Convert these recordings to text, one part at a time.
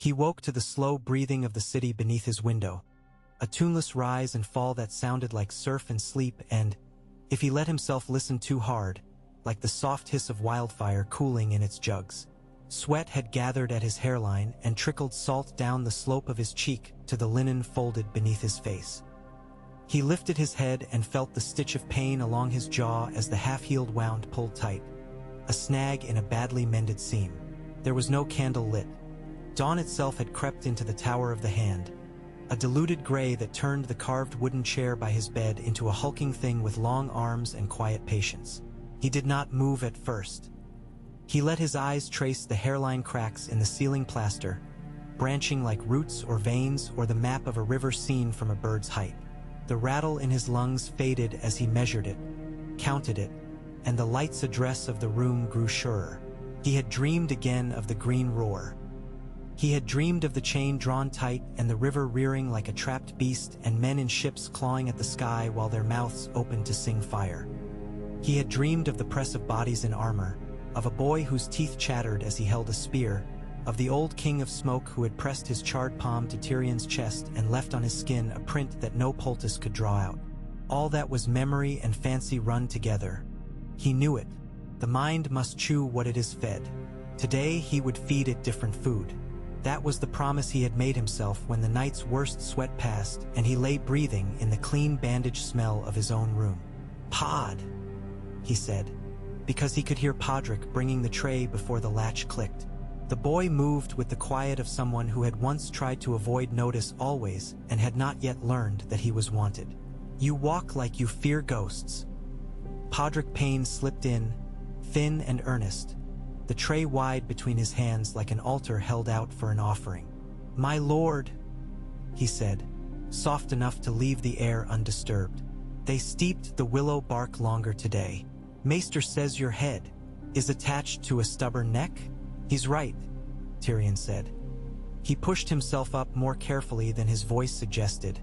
He woke to the slow breathing of the city beneath his window, a tuneless rise and fall that sounded like surf and sleep and, if he let himself listen too hard, like the soft hiss of wildfire cooling in its jugs. Sweat had gathered at his hairline and trickled salt down the slope of his cheek to the linen folded beneath his face. He lifted his head and felt the stitch of pain along his jaw as the half-healed wound pulled tight, a snag in a badly mended seam. There was no candle lit. Dawn itself had crept into the tower of the hand, a diluted gray that turned the carved wooden chair by his bed into a hulking thing with long arms and quiet patience. He did not move at first. He let his eyes trace the hairline cracks in the ceiling plaster, branching like roots or veins or the map of a river seen from a bird's height. The rattle in his lungs faded as he measured it, counted it, and the light's address of the room grew surer. He had dreamed again of the green roar. He had dreamed of the chain drawn tight and the river rearing like a trapped beast and men in ships clawing at the sky while their mouths opened to sing fire. He had dreamed of the press of bodies in armor, of a boy whose teeth chattered as he held a spear, of the old king of smoke who had pressed his charred palm to Tyrion's chest and left on his skin a print that no poultice could draw out. All that was memory and fancy run together. He knew it. The mind must chew what it is fed. Today he would feed it different food. That was the promise he had made himself when the night's worst sweat passed and he lay breathing in the clean bandage smell of his own room. "Pod," he said, because he could hear Podrick bringing the tray before the latch clicked. The boy moved with the quiet of someone who had once tried to avoid notice always and had not yet learned that he was wanted. "You walk like you fear ghosts." Podrick Payne slipped in, thin and earnest, the tray wide between his hands like an altar held out for an offering. "My lord," he said, soft enough to leave the air undisturbed. "They steeped the willow bark longer today. Maester says your head is attached to a stubborn neck?" "He's right," Tyrion said. He pushed himself up more carefully than his voice suggested,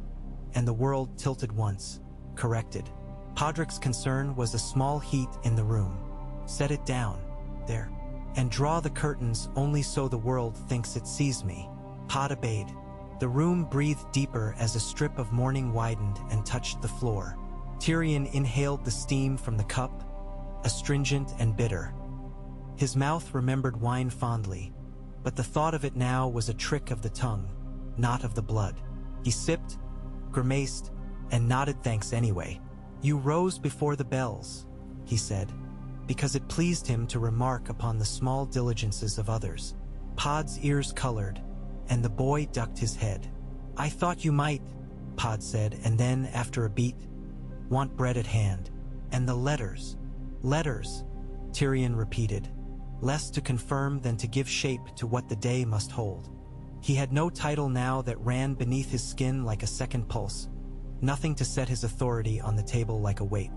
and the world tilted once, corrected. Podrick's concern was a small heat in the room. "Set it down, there, and draw the curtains only so the world thinks it sees me." Pod obeyed. The room breathed deeper as a strip of morning widened and touched the floor. Tyrion inhaled the steam from the cup, astringent and bitter. His mouth remembered wine fondly, but the thought of it now was a trick of the tongue, not of the blood. He sipped, grimaced, and nodded thanks anyway. "You rose before the bells," he said, because it pleased him to remark upon the small diligences of others. Pod's ears colored, and the boy ducked his head. "I thought you might," Pod said, and then, after a beat, "want bread at hand. And the letters." "Letters," Tyrion repeated, less to confirm than to give shape to what the day must hold. He had no title now that ran beneath his skin like a second pulse, nothing to set his authority on the table like a weight.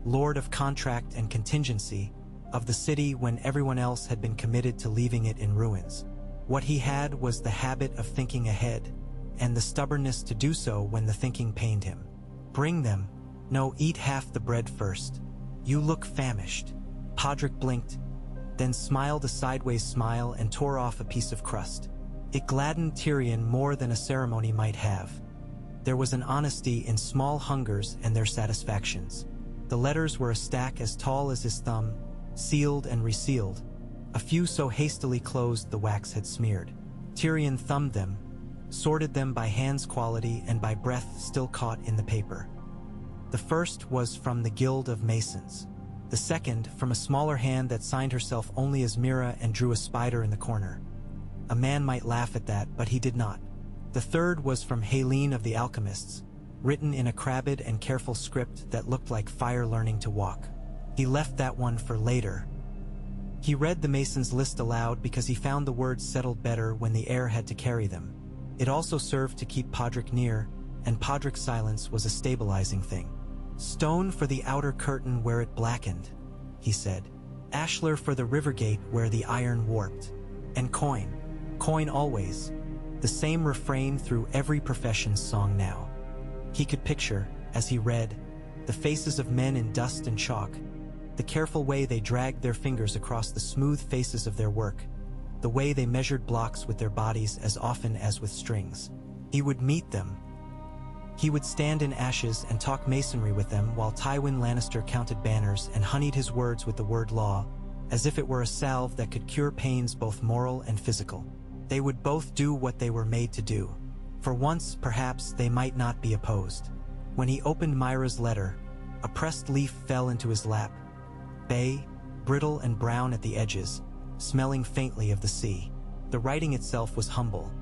Lord of contract and contingency, of the city when everyone else had been committed to leaving it in ruins. What he had was the habit of thinking ahead, and the stubbornness to do so when the thinking pained him. "Bring them. No, eat half the bread first. You look famished." Podrick blinked, then smiled a sideways smile and tore off a piece of crust. It gladdened Tyrion more than a ceremony might have. There was an honesty in small hungers and their satisfactions. The letters were a stack as tall as his thumb, sealed and resealed, a few so hastily closed the wax had smeared. Tyrion thumbed them, sorted them by hand's quality and by breath still caught in the paper. The first was from the Guild of Masons. The second from a smaller hand that signed herself only as Mira and drew a spider in the corner. A man might laugh at that, but he did not. The third was from Helene of the Alchemists, written in a crabbed and careful script that looked like fire learning to walk. He left that one for later. He read the Masons' list aloud because he found the words settled better when the air had to carry them. It also served to keep Podrick near, and Podrick's silence was a stabilizing thing. "Stone for the outer curtain where it blackened," he said. "Ashlar for the river gate where the iron warped. And coin. Coin always." The same refrain through every profession's song now. He could picture, as he read, the faces of men in dust and chalk, the careful way they dragged their fingers across the smooth faces of their work, the way they measured blocks with their bodies as often as with strings. He would meet them. He would stand in ashes and talk masonry with them while Tywin Lannister counted banners and honeyed his words with the word law, as if it were a salve that could cure pains both moral and physical. They would both do what they were made to do. For once, perhaps, they might not be opposed. When he opened Myra's letter, a pressed leaf fell into his lap, bay, brittle and brown at the edges, smelling faintly of the sea. The writing itself was humble.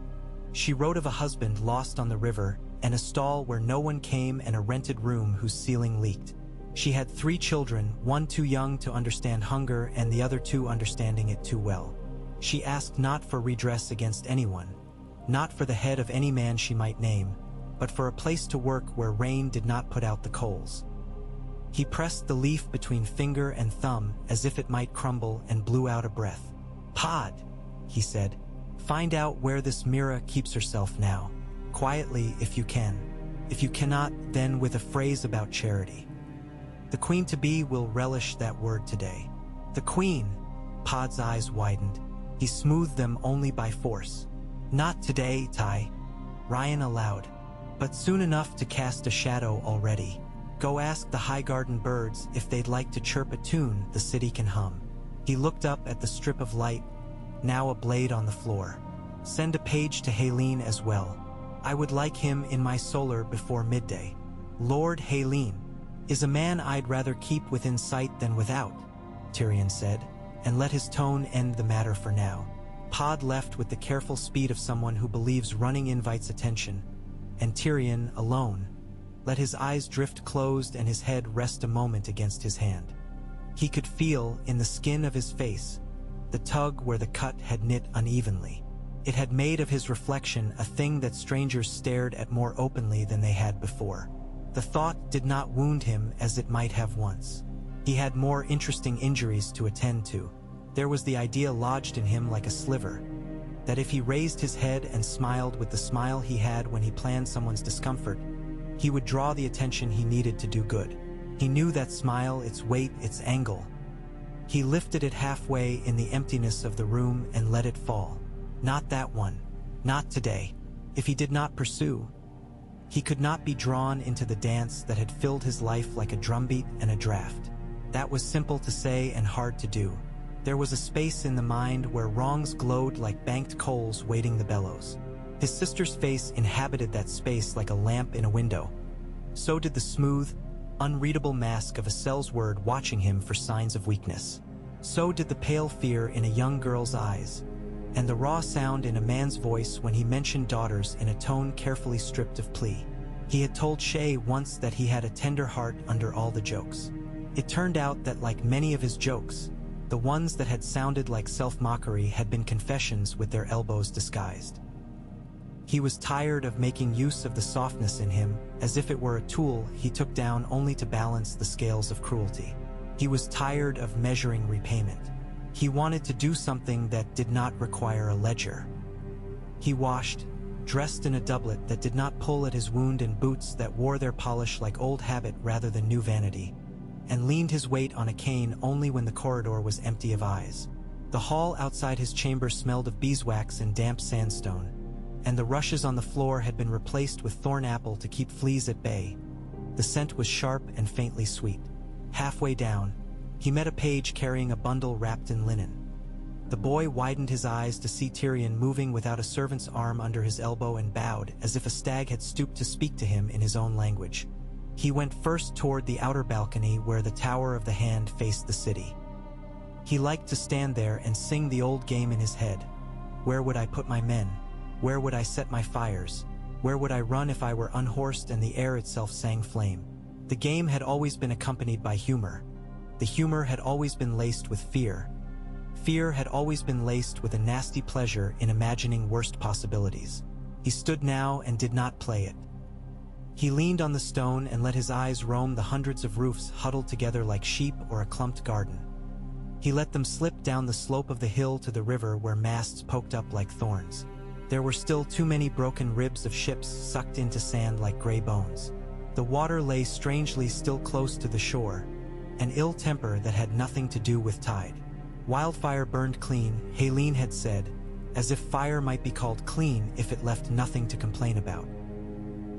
She wrote of a husband lost on the river and a stall where no one came and a rented room whose ceiling leaked. She had 3 children, one too young to understand hunger and the other 2 understanding it too well. She asked not for redress against anyone, not for the head of any man she might name, but for a place to work where rain did not put out the coals. He pressed the leaf between finger and thumb as if it might crumble and blew out a breath. "Pod," he said, "find out where this Mira keeps herself now. Quietly if you can. If you cannot, then with a phrase about charity. The Queen-to-be will relish that word today." "The Queen?" Pod's eyes widened. He smoothed them only by force. "Not today, Ty," Ryan allowed. "But soon enough to cast a shadow already. Go ask the Highgarden birds if they'd like to chirp a tune the city can hum." He looked up at the strip of light, now ablaze on the floor. "Send a page to Haleen as well. I would like him in my solar before midday." "Lord Haleen is a man I'd rather keep within sight than without," Tyrion said, and let his tone end the matter for now. Pod left with the careful speed of someone who believes running invites attention, and Tyrion, alone, let his eyes drift closed and his head rest a moment against his hand. He could feel, in the skin of his face, the tug where the cut had knit unevenly. It had made of his reflection a thing that strangers stared at more openly than they had before. The thought did not wound him as it might have once. He had more interesting injuries to attend to. There was the idea lodged in him like a sliver, that if he raised his head and smiled with the smile he had when he planned someone's discomfort, he would draw the attention he needed to do good. He knew that smile, its weight, its angle. He lifted it halfway in the emptiness of the room and let it fall. Not that one. Not today. If he did not pursue, he could not be drawn into the dance that had filled his life like a drumbeat and a draft. That was simple to say and hard to do. There was a space in the mind where wrongs glowed like banked coals waiting the bellows. His sister's face inhabited that space like a lamp in a window. So did the smooth, unreadable mask of a cell's word watching him for signs of weakness. So did the pale fear in a young girl's eyes, and the raw sound in a man's voice when he mentioned daughters in a tone carefully stripped of plea. He had told Shay once that he had a tender heart under all the jokes. It turned out that, like many of his jokes, the ones that had sounded like self-mockery had been confessions with their elbows disguised. He was tired of making use of the softness in him, as if it were a tool he took down only to balance the scales of cruelty. He was tired of measuring repayment. He wanted to do something that did not require a ledger. He washed, dressed in a doublet that did not pull at his wound and boots that wore their polish like old habit rather than new vanity, and leaned his weight on a cane only when the corridor was empty of eyes. The hall outside his chamber smelled of beeswax and damp sandstone, and the rushes on the floor had been replaced with thorn apple to keep fleas at bay. The scent was sharp and faintly sweet. Halfway down, he met a page carrying a bundle wrapped in linen. The boy widened his eyes to see Tyrion moving without a servant's arm under his elbow and bowed as if a stag had stooped to speak to him in his own language. He went first toward the outer balcony where the Tower of the Hand faced the city. He liked to stand there and sing the old game in his head. Where would I put my men? Where would I set my fires? Where would I run if I were unhorsed and the air itself sang flame? The game had always been accompanied by humor. The humor had always been laced with fear. Fear had always been laced with a nasty pleasure in imagining worst possibilities. He stood now and did not play it. He leaned on the stone and let his eyes roam the hundreds of roofs huddled together like sheep or a clumped garden. He let them slip down the slope of the hill to the river where masts poked up like thorns. There were still too many broken ribs of ships sucked into sand like gray bones. The water lay strangely still close to the shore, an ill temper that had nothing to do with tide. Wildfire burned clean, Haleen had said, as if fire might be called clean if it left nothing to complain about.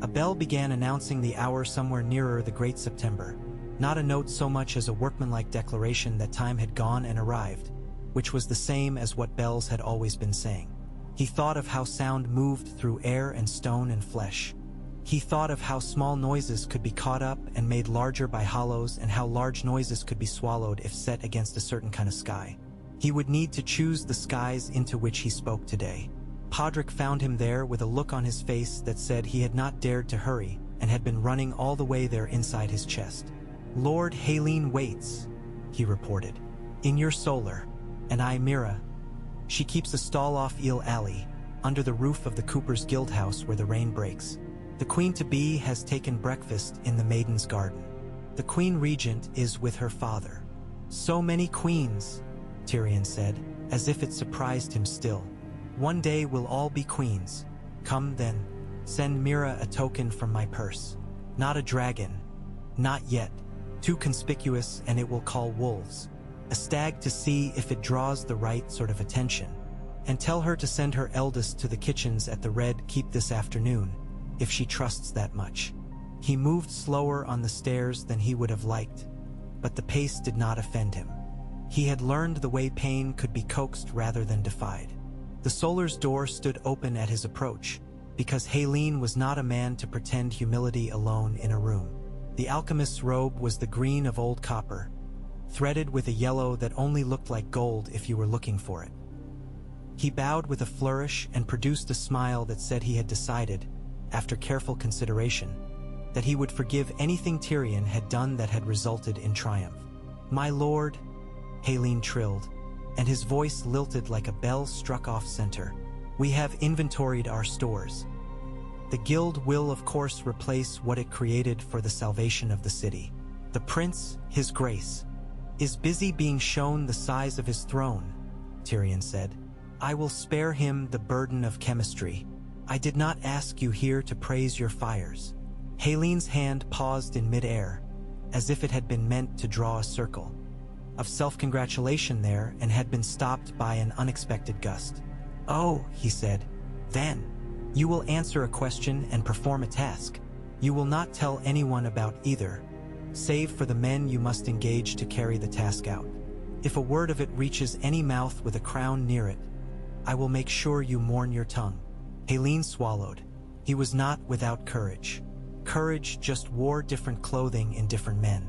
A bell began announcing the hour somewhere nearer the great September, not a note so much as a workmanlike declaration that time had gone and arrived, which was the same as what bells had always been saying. He thought of how sound moved through air and stone and flesh. He thought of how small noises could be caught up and made larger by hollows, and how large noises could be swallowed if set against a certain kind of sky. He would need to choose the skies into which he spoke today. Podrick found him there with a look on his face that said he had not dared to hurry and had been running all the way there inside his chest. "Lord Haleen waits," he reported, "in your solar, and I, Mira. She keeps a stall off Eel Alley, under the roof of the Cooper's Guild House where the rain breaks. The Queen-to-be has taken breakfast in the Maiden's Garden. The Queen Regent is with her father." "So many queens," Tyrion said, as if it surprised him still. "One day we'll all be queens. Come then, send Mira a token from my purse. Not a dragon. Not yet. Too conspicuous, and it will call wolves. A stag to see if it draws the right sort of attention. And tell her to send her eldest to the kitchens at the Red Keep this afternoon, if she trusts that much." He moved slower on the stairs than he would have liked, but the pace did not offend him. He had learned the way pain could be coaxed rather than defied. The Solar's door stood open at his approach, because Haleen was not a man to pretend humility alone in a room. The alchemist's robe was the green of old copper, threaded with a yellow that only looked like gold if you were looking for it. He bowed with a flourish and produced a smile that said he had decided, after careful consideration, that he would forgive anything Tyrion had done that had resulted in triumph. "My lord," Haleen trilled, and his voice lilted like a bell struck off center, "we have inventoried our stores. The guild will of course replace what it created for the salvation of the city. The prince, his grace, is busy being shown the size of his throne," Tyrion said. "I will spare him the burden of chemistry. I did not ask you here to praise your fires." Haleen's hand paused in midair, as if it had been meant to draw a circle of self-congratulation there, and had been stopped by an unexpected gust. "Oh," he said, "then, you will answer a question and perform a task. You will not tell anyone about either, save for the men you must engage to carry the task out. If a word of it reaches any mouth with a crown near it, I will make sure you mourn your tongue." Haleen swallowed. He was not without courage. Courage just wore different clothing in different men.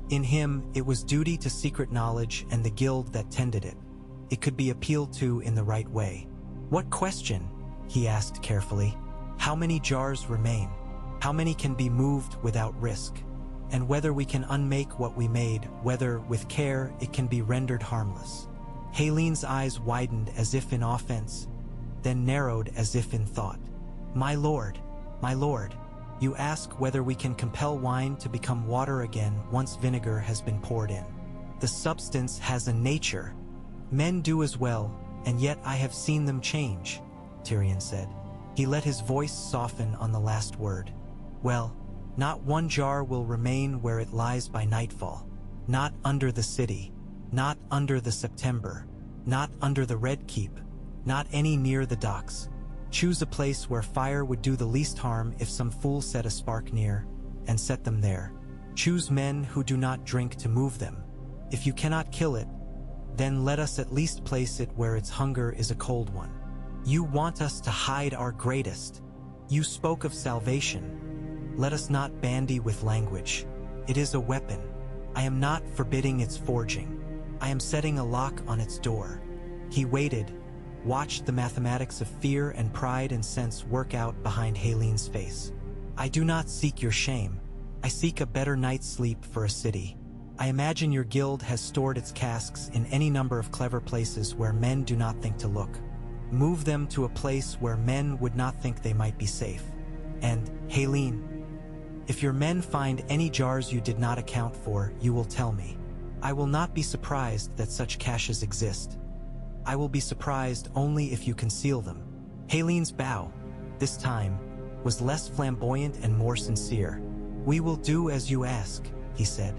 In him, it was duty to secret knowledge and the guild that tended it. It could be appealed to in the right way. "What question?" he asked carefully. "How many jars remain? How many can be moved without risk? And whether we can unmake what we made, whether, with care, it can be rendered harmless." Haleen's eyes widened as if in offense, then narrowed as if in thought. My lord, you ask whether we can compel wine to become water again once vinegar has been poured in. The substance has a nature. Men do as well, and yet I have seen them change," Tyrion said. He let his voice soften on the last word. "Well, not one jar will remain where it lies by nightfall. Not under the city. Not under the September. Not under the Red Keep. Not any near the docks. Choose a place where fire would do the least harm if some fool set a spark near, and set them there. Choose men who do not drink to move them. If you cannot kill it, then let us at least place it where its hunger is a cold one. You want us to hide our greatest. You spoke of salvation. Let us not bandy with language. It is a weapon. I am not forbidding its forging. I am setting a lock on its door." He waited, watched the mathematics of fear and pride and sense work out behind Haleen's face. "I do not seek your shame. I seek a better night's sleep for a city. I imagine your guild has stored its casks in any number of clever places where men do not think to look. Move them to a place where men would not think they might be safe. And, Haleen, if your men find any jars you did not account for, you will tell me. I will not be surprised that such caches exist. I will be surprised only if you conceal them." Haleen's bow, this time, was less flamboyant and more sincere. "We will do as you ask," he said.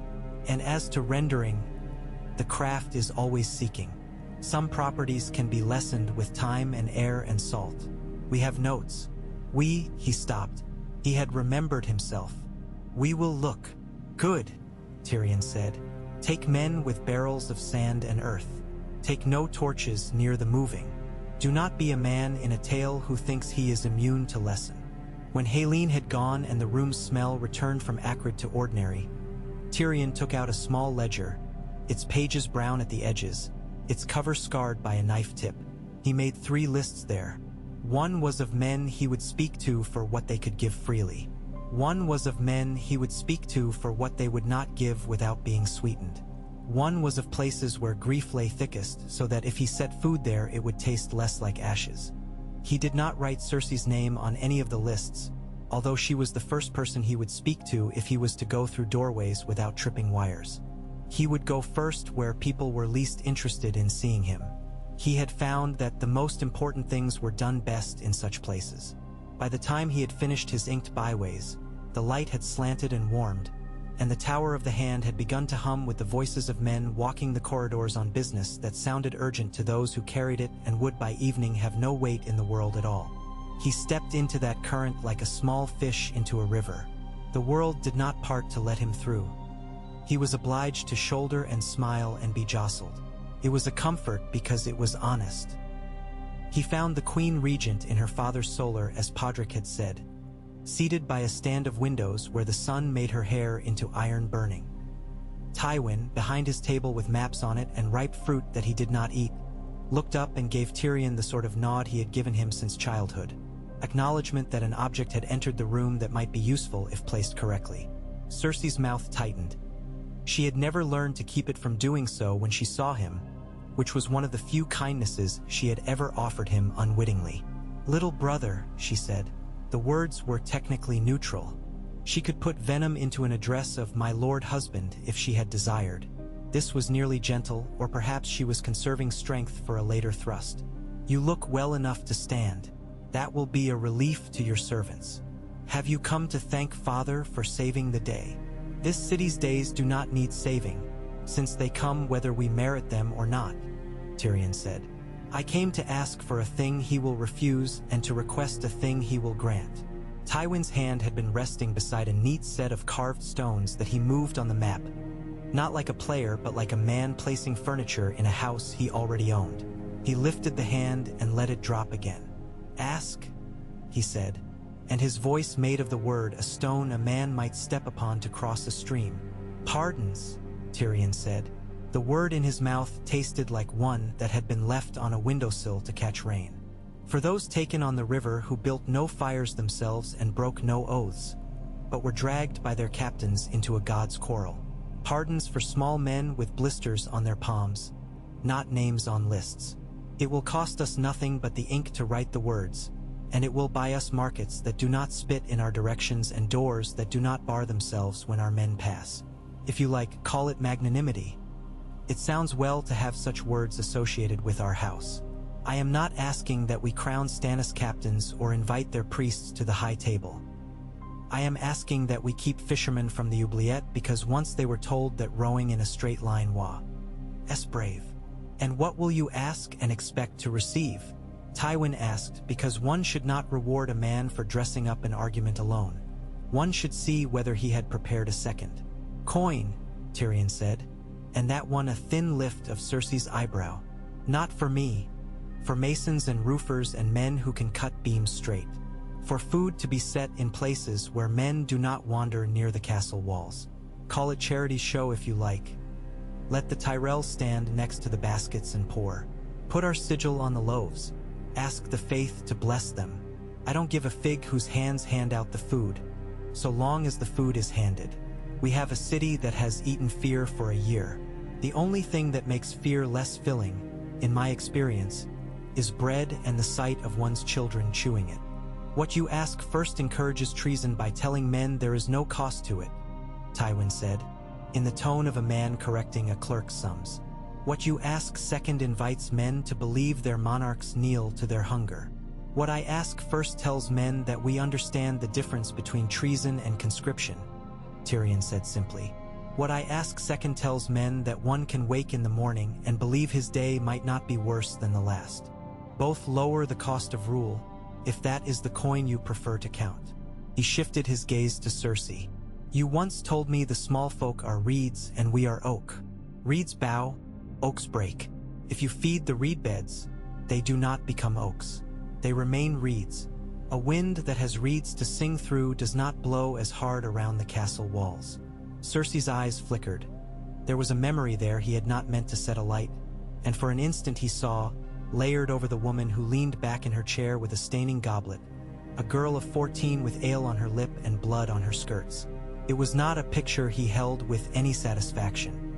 "And as to rendering, the craft is always seeking. Some properties can be lessened with time and air and salt. We have notes. He stopped. He had remembered himself. We will look. Good, Tyrion said. Take men with barrels of sand and earth. Take no torches near the moving. Do not be a man in a tale who thinks he is immune to lesson. When Haleen had gone and the room's smell returned from acrid to ordinary, Tyrion took out a small ledger, its pages brown at the edges, its cover scarred by a knife tip. He made 3 lists there. One was of men he would speak to for what they could give freely. One was of men he would speak to for what they would not give without being sweetened. One was of places where grief lay thickest, so that if he set food there it would taste less like ashes. He did not write Cersei's name on any of the lists, although she was the first person he would speak to if he was to go through doorways without tripping wires. He would go first where people were least interested in seeing him. He had found that the most important things were done best in such places. By the time he had finished his inked byways, the light had slanted and warmed, and the Tower of the Hand had begun to hum with the voices of men walking the corridors on business that sounded urgent to those who carried it and would by evening have no weight in the world at all. He stepped into that current like a small fish into a river. The world did not part to let him through. He was obliged to shoulder and smile and be jostled. It was a comfort because it was honest. He found the Queen Regent in her father's solar, as Podrick had said, seated by a stand of windows where the sun made her hair into iron burning. Tywin, behind his table with maps on it and ripe fruit that he did not eat, looked up and gave Tyrion the sort of nod he had given him since childhood, acknowledgement that an object had entered the room that might be useful if placed correctly. Cersei's mouth tightened. She had never learned to keep it from doing so when she saw him, which was one of the few kindnesses she had ever offered him unwittingly. "Little brother," she said. The words were technically neutral. She could put venom into an address of "my lord husband" if she had desired. This was nearly gentle, or perhaps she was conserving strength for a later thrust. "You look well enough to stand. That will be a relief to your servants. Have you come to thank Father for saving the day? This city's days do not need saving, since they come whether we merit them or not," Tyrion said. "I came to ask for a thing he will refuse and to request a thing he will grant." Tywin's hand had been resting beside a neat set of carved stones that he moved on the map, not like a player but like a man placing furniture in a house he already owned. He lifted the hand and let it drop again. "Ask," he said, and his voice made of the word a stone a man might step upon to cross a stream. "Pardons," Tyrion said. The word in his mouth tasted like one that had been left on a windowsill to catch rain. For those taken on the river who built no fires themselves and broke no oaths, but were dragged by their captains into a god's quarrel. Pardons for small men with blisters on their palms, not names on lists. It will cost us nothing but the ink to write the words, and it will buy us markets that do not spit in our directions and doors that do not bar themselves when our men pass. If you like, call it magnanimity. It sounds well to have such words associated with our house. I am not asking that we crown Stannis captains or invite their priests to the high table. I am asking that we keep fishermen from the oubliette because once they were told that rowing in a straight line was brave. And what will you ask and expect to receive? Tywin asked because one should not reward a man for dressing up an argument alone. One should see whether he had prepared a second. "Coin," Tyrion said, and that won a thin lift of Cersei's eyebrow. "Not for me. For masons and roofers and men who can cut beams straight. For food to be set in places where men do not wander near the castle walls. Call it charity's show if you like. Let the Tyrells stand next to the baskets and pour. Put our sigil on the loaves. Ask the faith to bless them. I don't give a fig whose hands hand out the food, so long as the food is handed. We have a city that has eaten fear for a year. The only thing that makes fear less filling, in my experience, is bread and the sight of one's children chewing it. What you ask first encourages treason by telling men there is no cost to it," Tywin said, in the tone of a man correcting a clerk's sums. "What you ask second invites men to believe their monarchs kneel to their hunger. What I ask first tells men that we understand the difference between treason and conscription," Tyrion said simply. What I ask second tells men that one can wake in the morning and believe his day might not be worse than the last. Both lower the cost of rule, if that is the coin you prefer to count. He shifted his gaze to Cersei. You once told me the small folk are reeds and we are oak. Reeds bow, oaks break. If you feed the reed beds, they do not become oaks. They remain reeds. A wind that has reeds to sing through does not blow as hard around the castle walls. Cersei's eyes flickered. There was a memory there he had not meant to set alight, and for an instant he saw, layered over the woman who leaned back in her chair with a staining goblet, a girl of 14 with ale on her lip and blood on her skirts. It was not a picture he held with any satisfaction.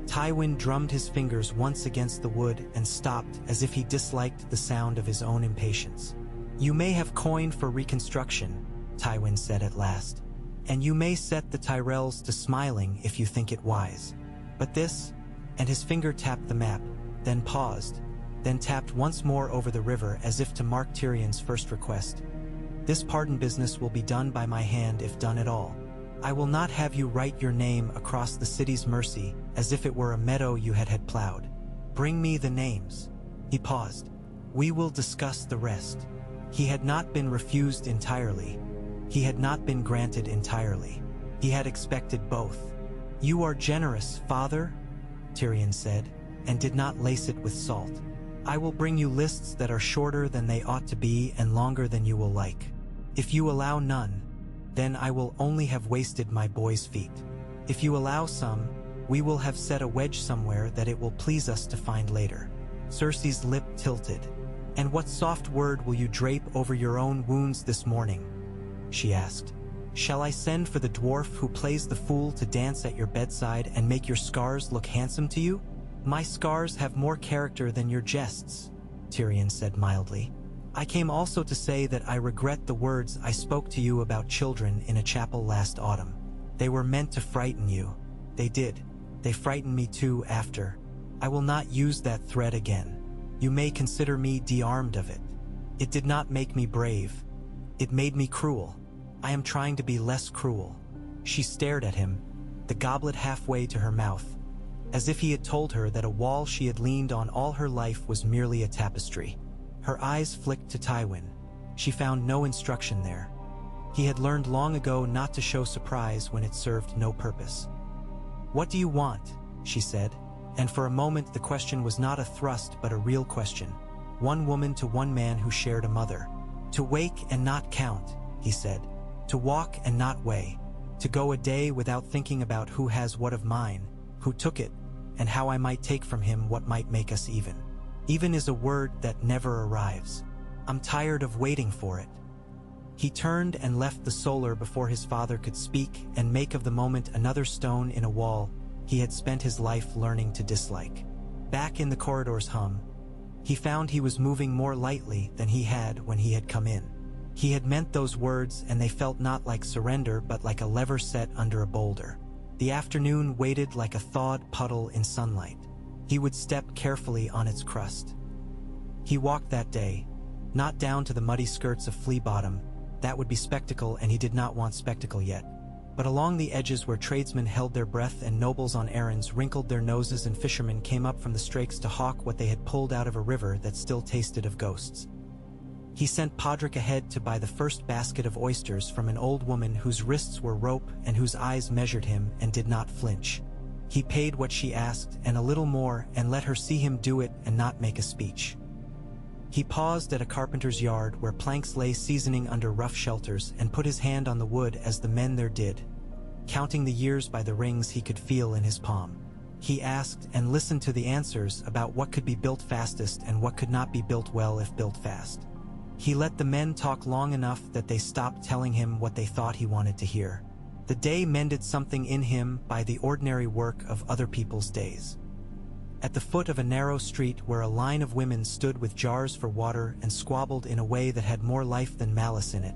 Tywin drummed his fingers once against the wood and stopped as if he disliked the sound of his own impatience. You may have coin for reconstruction, Tywin said at last, and you may set the Tyrells to smiling if you think it wise. But this, and his finger tapped the map, then paused, then tapped once more over the river as if to mark Tyrion's first request. This pardon business will be done by my hand if done at all. I will not have you write your name across the city's mercy as if it were a meadow you had plowed. Bring me the names. He paused. We will discuss the rest. He had not been refused entirely. He had not been granted entirely. He had expected both. You are generous, father, Tyrion said, and did not lace it with salt. I will bring you lists that are shorter than they ought to be and longer than you will like. If you allow none, then I will only have wasted my boy's feet. If you allow some, we will have set a wedge somewhere that it will please us to find later. Cersei's lip tilted. And what soft word will you drape over your own wounds this morning? She asked. Shall I send for the dwarf who plays the fool to dance at your bedside and make your scars look handsome to you? My scars have more character than your jests, Tyrion said mildly. I came also to say that I regret the words I spoke to you about children in a chapel last autumn. They were meant to frighten you. They did. They frightened me too after. I will not use that thread again. You may consider me de-armed of it. It did not make me brave. It made me cruel. I am trying to be less cruel. She stared at him, the goblet halfway to her mouth, as if he had told her that a wall she had leaned on all her life was merely a tapestry. Her eyes flicked to Tywin. She found no instruction there. He had learned long ago not to show surprise when it served no purpose. What do you want? She said, and for a moment the question was not a thrust but a real question. One woman to one man who shared a mother. To wake and not count, he said. To walk and not weigh. To go a day without thinking about who has what of mine, who took it, and how I might take from him what might make us even. Even is a word that never arrives. I'm tired of waiting for it. He turned and left the solar before his father could speak and make of the moment another stone in a wall he had spent his life learning to dislike. Back in the corridor's hum, he found he was moving more lightly than he had when he had come in. He had meant those words and they felt not like surrender but like a lever set under a boulder. The afternoon waited like a thawed puddle in sunlight. He would step carefully on its crust. He walked that day, not down to the muddy skirts of Flea Bottom. That would be spectacle and he did not want spectacle yet. But along the edges where tradesmen held their breath and nobles on errands wrinkled their noses and fishermen came up from the strakes to hawk what they had pulled out of a river that still tasted of ghosts. He sent Podrick ahead to buy the first basket of oysters from an old woman whose wrists were rope and whose eyes measured him and did not flinch. He paid what she asked and a little more and let her see him do it and not make a speech. He paused at a carpenter's yard where planks lay seasoning under rough shelters and put his hand on the wood as the men there did, counting the years by the rings he could feel in his palm. He asked and listened to the answers about what could be built fastest and what could not be built well if built fast. He let the men talk long enough that they stopped telling him what they thought he wanted to hear. The day mended something in him by the ordinary work of other people's days. At the foot of a narrow street where a line of women stood with jars for water and squabbled in a way that had more life than malice in it,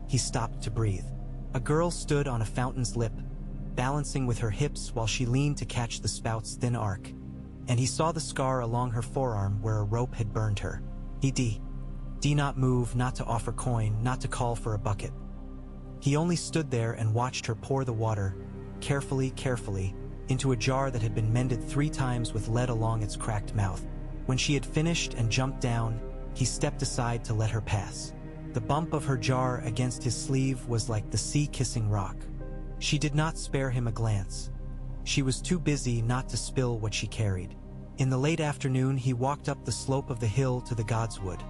he stopped to breathe. A girl stood on a fountain's lip, balancing with her hips while she leaned to catch the spout's thin arc, and he saw the scar along her forearm where a rope had burned her. He not move, not to offer coin, not to call for a bucket. He only stood there and watched her pour the water, carefully, into a jar that had been mended 3 times with lead along its cracked mouth. When she had finished and jumped down, he stepped aside to let her pass. The bump of her jar against his sleeve was like the sea kissing rock. She did not spare him a glance. She was too busy not to spill what she carried. In the late afternoon, he walked up the slope of the hill to the Godswood,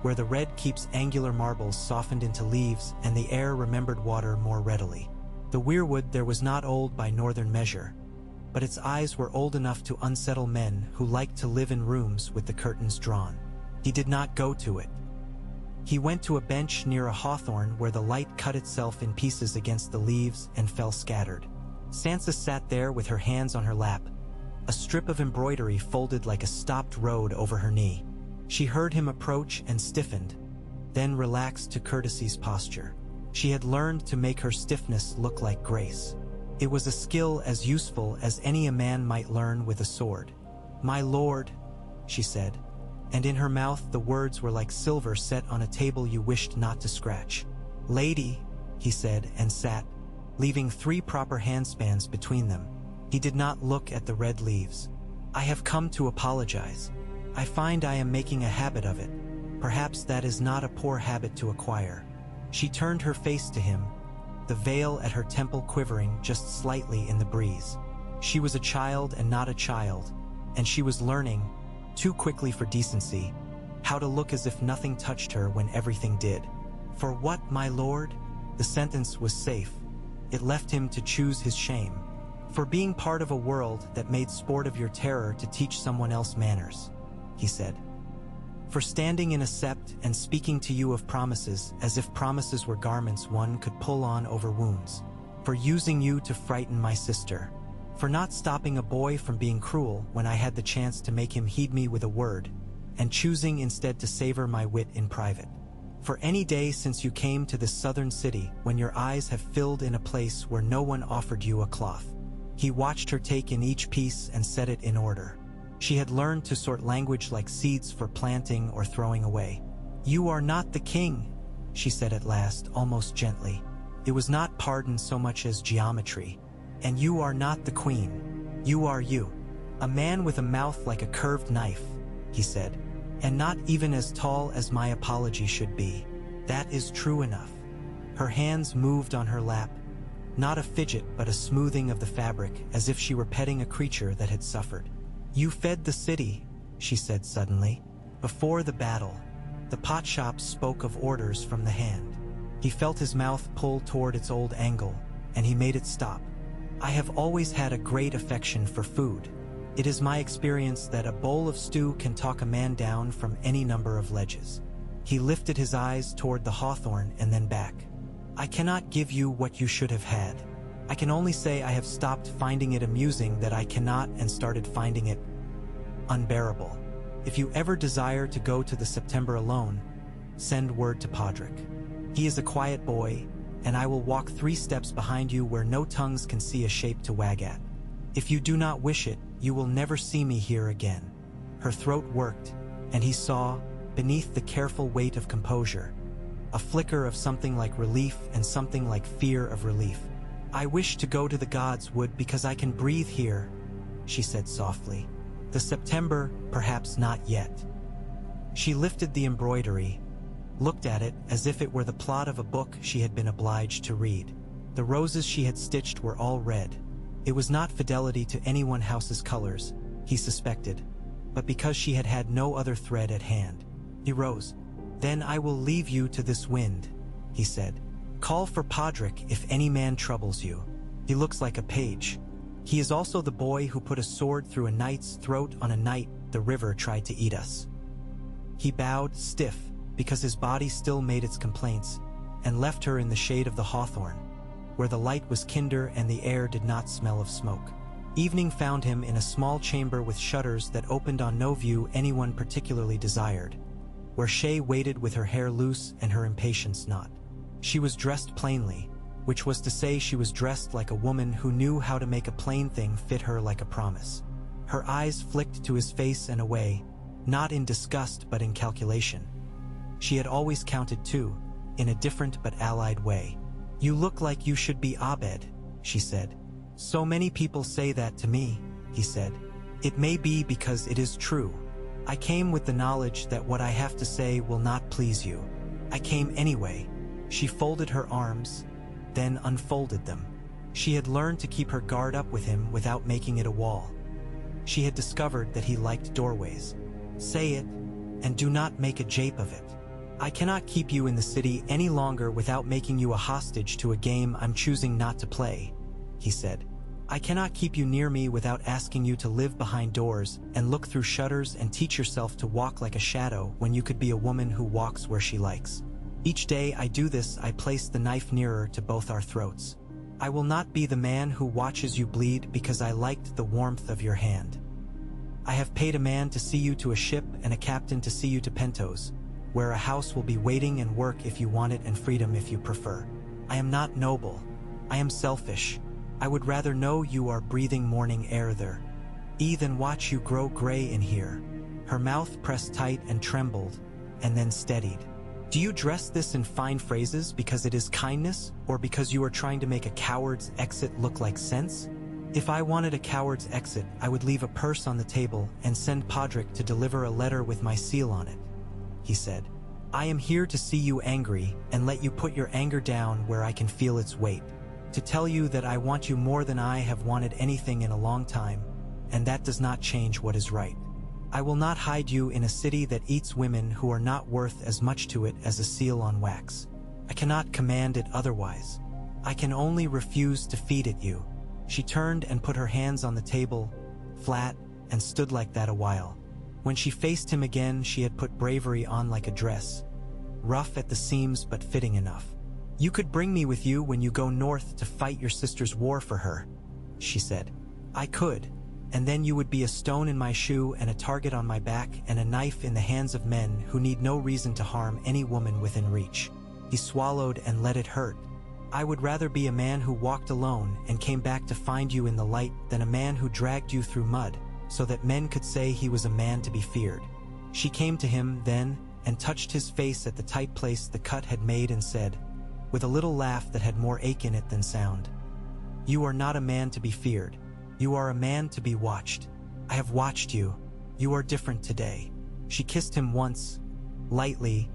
where the red keep's angular marbles softened into leaves and the air remembered water more readily. The weirwood there was not old by northern measure, but its eyes were old enough to unsettle men who liked to live in rooms with the curtains drawn. He did not go to it. He went to a bench near a hawthorn where the light cut itself in pieces against the leaves and fell scattered. Sansa sat there with her hands on her lap, a strip of embroidery folded like a stopped road over her knee. She heard him approach and stiffened, then relaxed to courtesy's posture. She had learned to make her stiffness look like grace. It was a skill as useful as any a man might learn with a sword. "My lord," she said, and in her mouth the words were like silver set on a table you wished not to scratch. "Lady," he said, and sat, leaving 3 proper handspans between them. He did not look at the red leaves. "I have come to apologize. I find I am making a habit of it. Perhaps that is not a poor habit to acquire." She turned her face to him, the veil at her temple quivering just slightly in the breeze. She was a child and not a child, and she was learning, too quickly for decency, how to look as if nothing touched her when everything did. "For what, my lord?" The sentence was safe. It left him to choose his shame. "For being part of a world that made sport of your terror to teach someone else manners," he said. "For standing in a sept and speaking to you of promises as if promises were garments one could pull on over wounds. For using you to frighten my sister. For not stopping a boy from being cruel when I had the chance to make him heed me with a word, and choosing instead to savor my wit in private. For any day since you came to this southern city when your eyes have filled in a place where no one offered you a cloth." He watched her take in each piece and set it in order. She had learned to sort language like seeds for planting or throwing away. "You are not the king," she said at last, almost gently. It was not pardon so much as geometry. "And you are not the queen. You are you. A man with a mouth like a curved knife," he said. "And not even as tall as my apology should be. That is true enough." Her hands moved on her lap, not a fidget but a smoothing of the fabric, as if she were petting a creature that had suffered. "You fed the city," she said suddenly. "Before the battle, the potshop spoke of orders from the hand." He felt his mouth pull toward its old angle, and he made it stop. "I have always had a great affection for food. It is my experience that a bowl of stew can talk a man down from any number of ledges." He lifted his eyes toward the hawthorn and then back. "I cannot give you what you should have had. I can only say I have stopped finding it amusing that I cannot and started finding it unbearable. If you ever desire to go to the September alone, send word to Podrick. He is a quiet boy, and I will walk 3 steps behind you where no tongues can see a shape to wag at. If you do not wish it, you will never see me here again." Her throat worked, and he saw, beneath the careful weight of composure, a flicker of something like relief and something like fear of relief. "I wish to go to the Godswood because I can breathe here," she said softly. "The September, perhaps not yet." She lifted the embroidery, looked at it as if it were the plot of a book she had been obliged to read. The roses she had stitched were all red. It was not fidelity to any one house's colors, he suspected, but because she had had no other thread at hand. He rose. "Then I will leave you to this wind," he said. "Call for Podrick if any man troubles you. He looks like a page. He is also the boy who put a sword through a knight's throat on a night the river tried to eat us." He bowed, stiff, because his body still made its complaints, and left her in the shade of the hawthorn, where the light was kinder and the air did not smell of smoke. Evening found him in a small chamber with shutters that opened on no view anyone particularly desired, where Shay waited with her hair loose and her impatience not. She was dressed plainly, which was to say she was dressed like a woman who knew how to make a plain thing fit her like a promise. Her eyes flicked to his face and away, not in disgust but in calculation. She had always counted too, in a different but allied way. "You look like you should be Abed," she said. So many people say that to me, he said. It may be because it is true. I came with the knowledge that what I have to say will not please you. I came anyway. She folded her arms, then unfolded them. She had learned to keep her guard up with him without making it a wall. She had discovered that he liked doorways. Say it, and do not make a jape of it. I cannot keep you in the city any longer without making you a hostage to a game I'm choosing not to play, he said. I cannot keep you near me without asking you to live behind doors and look through shutters and teach yourself to walk like a shadow when you could be a woman who walks where she likes. Each day I do this, I place the knife nearer to both our throats. I will not be the man who watches you bleed because I liked the warmth of your hand. I have paid a man to see you to a ship and a captain to see you to Pentos, where a house will be waiting and work if you want it and freedom if you prefer. I am not noble. I am selfish. I would rather know you are breathing morning air there, than watch you grow gray in here. Her mouth pressed tight and trembled, and then steadied. Do you dress this in fine phrases because it is kindness, or because you are trying to make a coward's exit look like sense? If I wanted a coward's exit, I would leave a purse on the table and send Podrick to deliver a letter with my seal on it, he said. I am here to see you angry and let you put your anger down where I can feel its weight. To tell you that I want you more than I have wanted anything in a long time, and that does not change what is right. I will not hide you in a city that eats women who are not worth as much to it as a seal on wax. I cannot command it otherwise. I can only refuse to feed it you. She turned and put her hands on the table, flat, and stood like that a while. When she faced him again, she had put bravery on like a dress, rough at the seams but fitting enough. You could bring me with you when you go north to fight your sister's war for her, she said. I could, and then you would be a stone in my shoe and a target on my back and a knife in the hands of men who need no reason to harm any woman within reach. He swallowed and let it hurt. I would rather be a man who walked alone and came back to find you in the light than a man who dragged you through mud so that men could say he was a man to be feared. She came to him then and touched his face at the tight place the cut had made and said, with a little laugh that had more ache in it than sound, You are not a man to be feared. You are a man to be watched. I have watched you. You are different today. She kissed him once, lightly,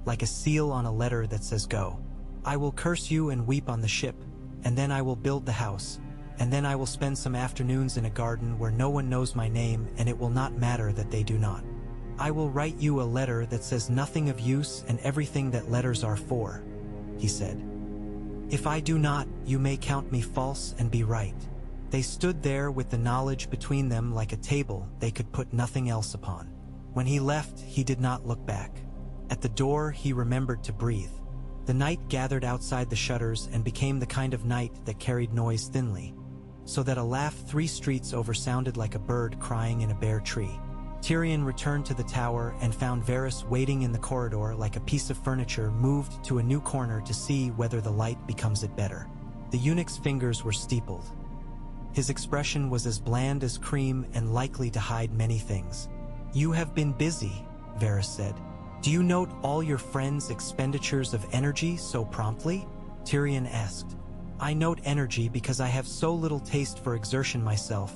like a seal on a letter that says go. I will curse you and weep on the ship, and then I will build the house, and then I will spend some afternoons in a garden where no one knows my name and it will not matter that they do not. I will write you a letter that says nothing of use and everything that letters are for, he said. If I do not, you may count me false and be right. They stood there with the knowledge between them like a table they could put nothing else upon. When he left, he did not look back. At the door, he remembered to breathe. The night gathered outside the shutters and became the kind of night that carried noise thinly, so that a laugh 3 streets over sounded like a bird crying in a bare tree. Tyrion returned to the tower and found Varys waiting in the corridor like a piece of furniture moved to a new corner to see whether the light becomes it better. The eunuch's fingers were steepled. His expression was as bland as cream and likely to hide many things. You have been busy, Varys said. Do you note all your friends' expenditures of energy so promptly? Tyrion asked. I note energy because I have so little taste for exertion myself,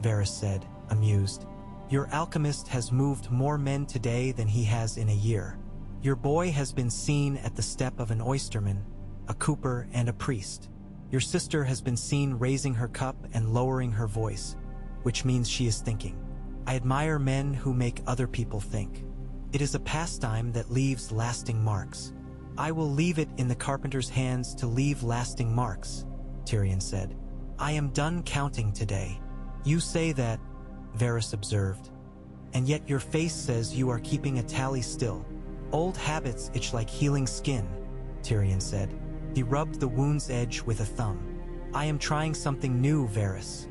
Varys said, amused. Your alchemist has moved more men today than he has in a year. Your boy has been seen at the step of an oysterman, a cooper, and a priest. Your sister has been seen raising her cup and lowering her voice, which means she is thinking. I admire men who make other people think. It is a pastime that leaves lasting marks. I will leave it in the carpenter's hands to leave lasting marks, Tyrion said. I am done counting today. You say that, Varys observed, and yet your face says you are keeping a tally still. Old habits itch like healing skin, Tyrion said. He rubbed the wound's edge with a thumb. I am trying something new, Varys.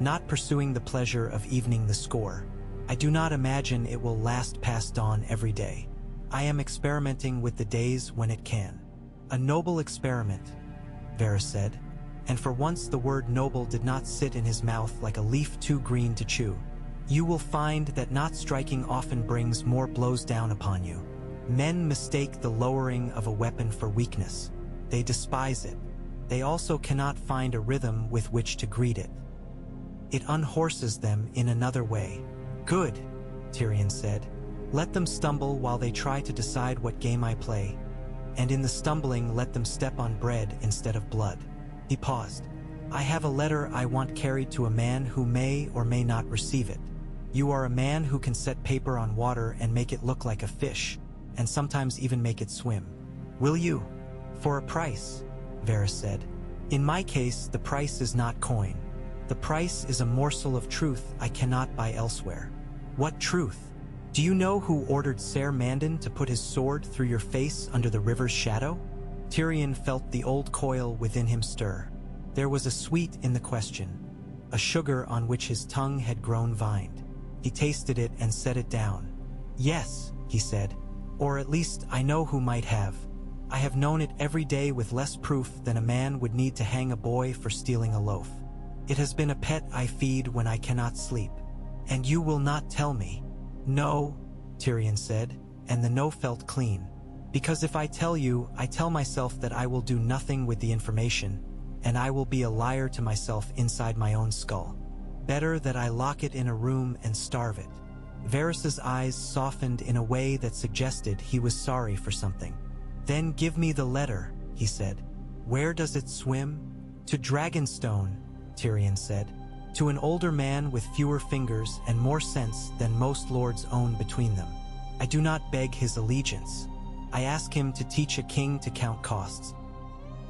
Not pursuing the pleasure of evening the score. I do not imagine it will last past dawn every day. I am experimenting with the days when it can. A noble experiment, Varys said, and for once the word noble did not sit in his mouth like a leaf too green to chew. You will find that not striking often brings more blows down upon you. Men mistake the lowering of a weapon for weakness. They despise it. They also cannot find a rhythm with which to greet it. It unhorses them in another way. Good, Tyrion said. Let them stumble while they try to decide what game I play, and in the stumbling let them step on bread instead of blood. He paused. I have a letter I want carried to a man who may or may not receive it. You are a man who can set paper on water and make it look like a fish, and sometimes even make it swim. Will you? For a price, Varys said. In my case, the price is not coin. The price is a morsel of truth I cannot buy elsewhere. What truth? Do you know who ordered Ser Mandon to put his sword through your face under the river's shadow? Tyrion felt the old coil within him stir. There was a sweet in the question, a sugar on which his tongue had grown vined. He tasted it and set it down. Yes, he said, or at least I know who might have. I have known it every day with less proof than a man would need to hang a boy for stealing a loaf. It has been a pet I feed when I cannot sleep. And you will not tell me. No, Tyrion said, and the no felt clean. Because if I tell you, I tell myself that I will do nothing with the information, and I will be a liar to myself inside my own skull. Better that I lock it in a room and starve it. Varys's eyes softened in a way that suggested he was sorry for something. Then give me the letter, he said. Where does it swim? To Dragonstone, Tyrion said. To an older man with fewer fingers and more sense than most lords own between them. I do not beg his allegiance. I ask him to teach a king to count costs.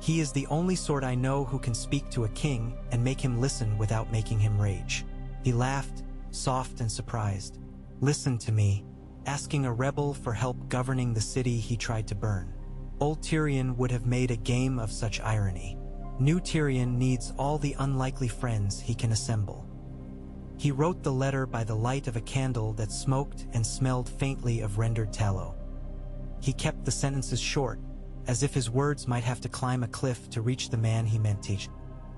He is the only sort I know who can speak to a king and make him listen without making him rage. He laughed, soft and surprised. Listen to me, asking a rebel for help governing the city he tried to burn. Old Tyrion would have made a game of such irony. New Tyrion needs all the unlikely friends he can assemble. He wrote the letter by the light of a candle that smoked and smelled faintly of rendered tallow. He kept the sentences short, as if his words might have to climb a cliff to reach the man he meant to teach.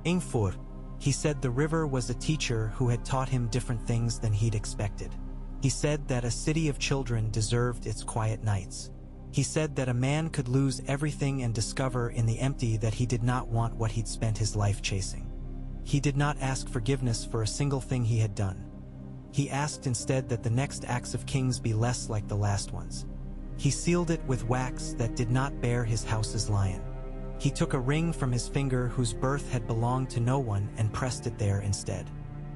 Ingfor, he said the river was a teacher who had taught him different things than he'd expected. He said that a city of children deserved its quiet nights. He said that a man could lose everything and discover in the empty that he did not want what he'd spent his life chasing. He did not ask forgiveness for a single thing he had done. He asked instead that the next acts of kings be less like the last ones. He sealed it with wax that did not bear his house's lion. He took a ring from his finger whose birth had belonged to no one and pressed it there instead.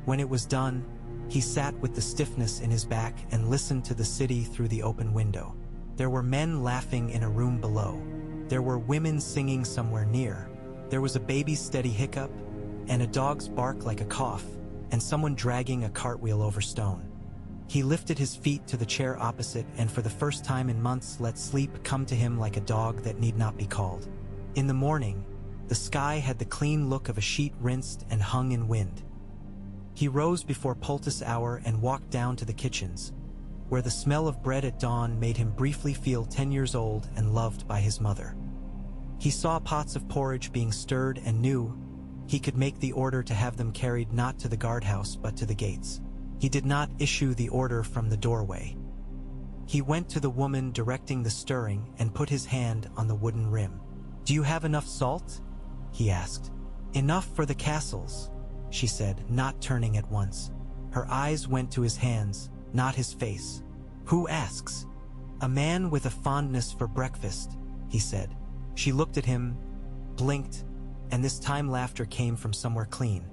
When it was done, he sat with the stiffness in his back and listened to the city through the open window. There were men laughing in a room below. There were women singing somewhere near. There was a baby's steady hiccup, and a dog's bark like a cough, and someone dragging a cartwheel over stone. He lifted his feet to the chair opposite and for the first time in months let sleep come to him like a dog that need not be called. In the morning, the sky had the clean look of a sheet rinsed and hung in wind. He rose before poultice hour and walked down to the kitchens, where the smell of bread at dawn made him briefly feel 10 years old and loved by his mother. He saw pots of porridge being stirred and knew he could make the order to have them carried not to the guardhouse but to the gates. He did not issue the order from the doorway. He went to the woman directing the stirring and put his hand on the wooden rim. "Do you have enough salt?" he asked. "Enough for the castles," she said, not turning at once. Her eyes went to his hands, not his face. "Who asks?" "A man with a fondness for breakfast," he said. She looked at him, blinked, and this time laughter came from somewhere clean.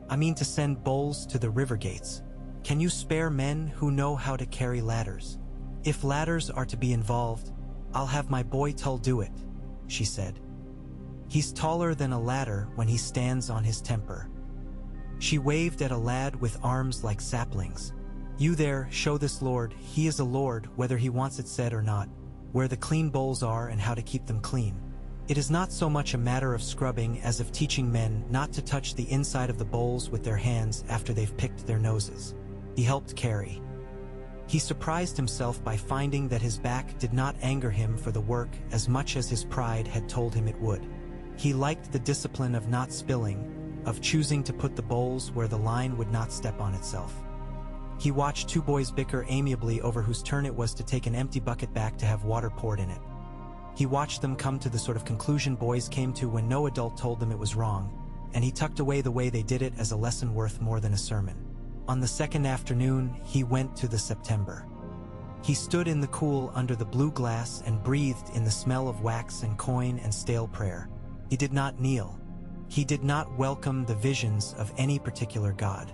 "I mean to send bowls to the river gates. Can you spare men who know how to carry ladders? If ladders are to be involved, I'll have my boy Tull do it," she said. "He's taller than a ladder when he stands on his temper." She waved at a lad with arms like saplings. "You there, show this lord, he is a lord whether he wants it said or not, where the clean bowls are and how to keep them clean. It is not so much a matter of scrubbing as of teaching men not to touch the inside of the bowls with their hands after they've picked their noses." He helped carry. He surprised himself by finding that his back did not anger him for the work as much as his pride had told him it would. He liked the discipline of not spilling, of choosing to put the bowls where the line would not step on itself. He watched two boys bicker amiably over whose turn it was to take an empty bucket back to have water poured in it. He watched them come to the sort of conclusion boys came to when no adult told them it was wrong, and he tucked away the way they did it as a lesson worth more than a sermon. On the second afternoon, he went to the September. He stood in the cool under the blue glass and breathed in the smell of wax and coin and stale prayer. He did not kneel. He did not welcome the visions of any particular god.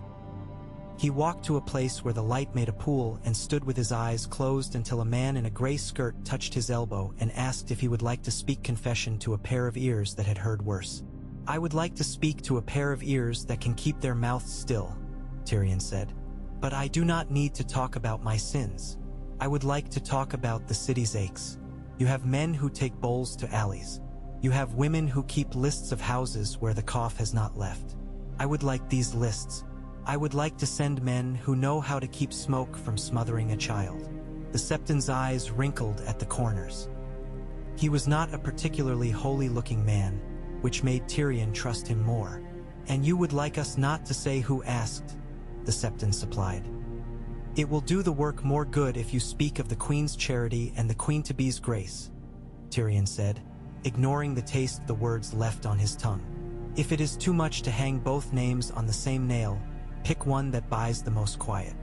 He walked to a place where the light made a pool and stood with his eyes closed until a man in a gray skirt touched his elbow and asked if he would like to speak confession to a pair of ears that had heard worse. "I would like to speak to a pair of ears that can keep their mouths still," Tyrion said. "But I do not need to talk about my sins. I would like to talk about the city's aches. You have men who take bowls to alleys. You have women who keep lists of houses where the cough has not left. I would like these lists. I would like to send men who know how to keep smoke from smothering a child." The Septon's eyes wrinkled at the corners. He was not a particularly holy-looking man, which made Tyrion trust him more. "And you would like us not to say who asked," the Septon supplied. "It will do the work more good if you speak of the Queen's charity and the Queen-to-be's grace," Tyrion said, ignoring the taste the words left on his tongue. "If it is too much to hang both names on the same nail, pick one that buys the most quiet.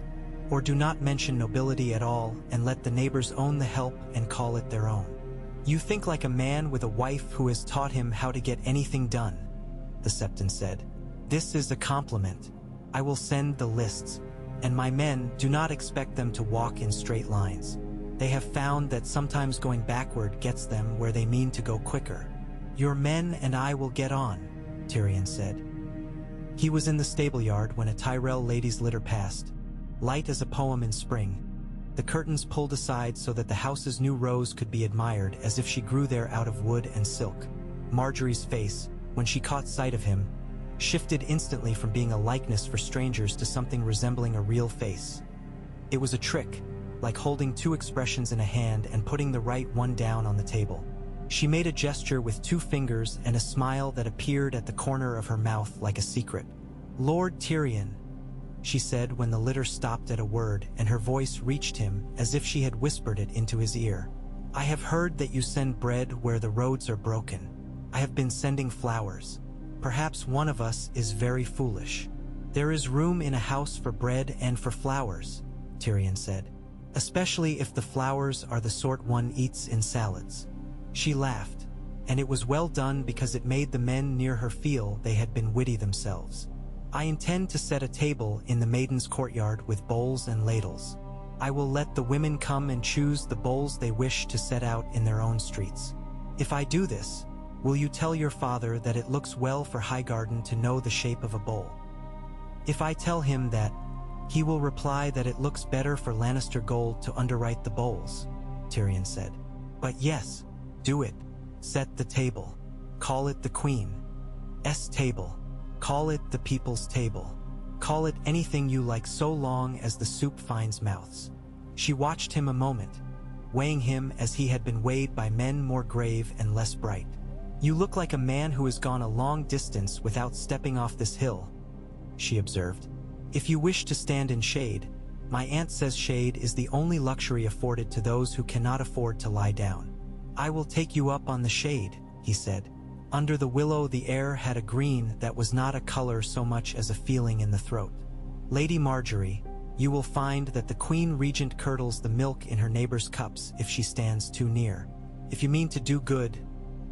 Or do not mention nobility at all and let the neighbors own the help and call it their own. You think like a man with a wife who has taught him how to get anything done," the Septon said. "This is a compliment. I will send the lists, and my men do not expect them to walk in straight lines. They have found that sometimes going backward gets them where they mean to go quicker. Your men and I will get on," Tyrion said. He was in the stable-yard when a Tyrell lady's litter passed, light as a poem in spring, the curtains pulled aside so that the house's new rose could be admired as if she grew there out of wood and silk. Marjorie's face, when she caught sight of him, shifted instantly from being a likeness for strangers to something resembling a real face. It was a trick, like holding two expressions in a hand and putting the right one down on the table. She made a gesture with two fingers and a smile that appeared at the corner of her mouth like a secret. "Lord Tyrion," she said when the litter stopped at a word and her voice reached him as if she had whispered it into his ear. "I have heard that you send bread where the roads are broken. I have been sending flowers. Perhaps one of us is very foolish. There is room in a house for bread and for flowers," Tyrion said, "especially if the flowers are the sort one eats in salads." She laughed, and it was well done because it made the men near her feel they had been witty themselves. "I intend to set a table in the maiden's courtyard with bowls and ladles. I will let the women come and choose the bowls they wish to set out in their own streets. If I do this, will you tell your father that it looks well for Highgarden to know the shape of a bowl?" "If I tell him that, he will reply that it looks better for Lannister gold to underwrite the bowls," Tyrion said. "But yes, do it. Set the table. Call it the Queen's table. Call it the people's table. Call it anything you like so long as the soup finds mouths." She watched him a moment, weighing him as he had been weighed by men more grave and less bright. "You look like a man who has gone a long distance without stepping off this hill," she observed. "If you wish to stand in shade, my aunt says shade is the only luxury afforded to those who cannot afford to lie down." "I will take you up on the shade," he said. Under the willow the air had a green that was not a color so much as a feeling in the throat. "Lady Marjorie, you will find that the Queen Regent curdles the milk in her neighbor's cups if she stands too near. If you mean to do good,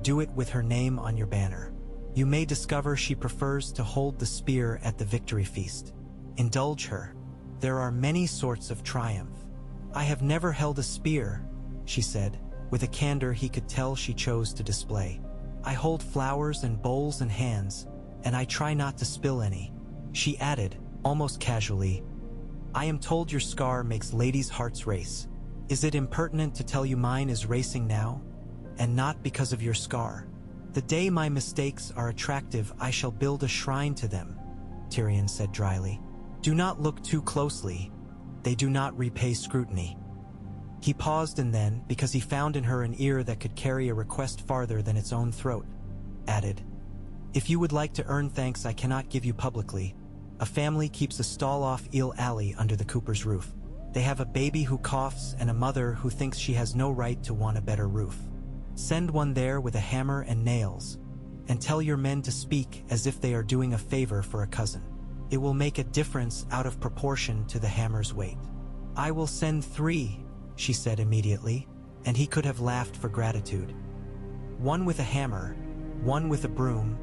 do it with her name on your banner. You may discover she prefers to hold the spear at the victory feast. Indulge her. There are many sorts of triumph." "I have never held a spear," she said, with a candor he could tell she chose to display. "I hold flowers and bowls and hands, and I try not to spill any." She added, almost casually, "I am told your scar makes ladies' hearts race. Is it impertinent to tell you mine is racing now? And not because of your scar. The day my mistakes are attractive, I shall build a shrine to them," Tyrion said dryly. "Do not look too closely. They do not repay scrutiny." He paused and then, because he found in her an ear that could carry a request farther than its own throat, added, "If you would like to earn thanks I cannot give you publicly, a family keeps a stall off Eel Alley under the cooper's roof. They have a baby who coughs and a mother who thinks she has no right to want a better roof. Send one there with a hammer and nails, and tell your men to speak as if they are doing a favor for a cousin. It will make a difference out of proportion to the hammer's weight." "I will send 3, she said immediately, and he could have laughed for gratitude. "One with a hammer, one with a broom,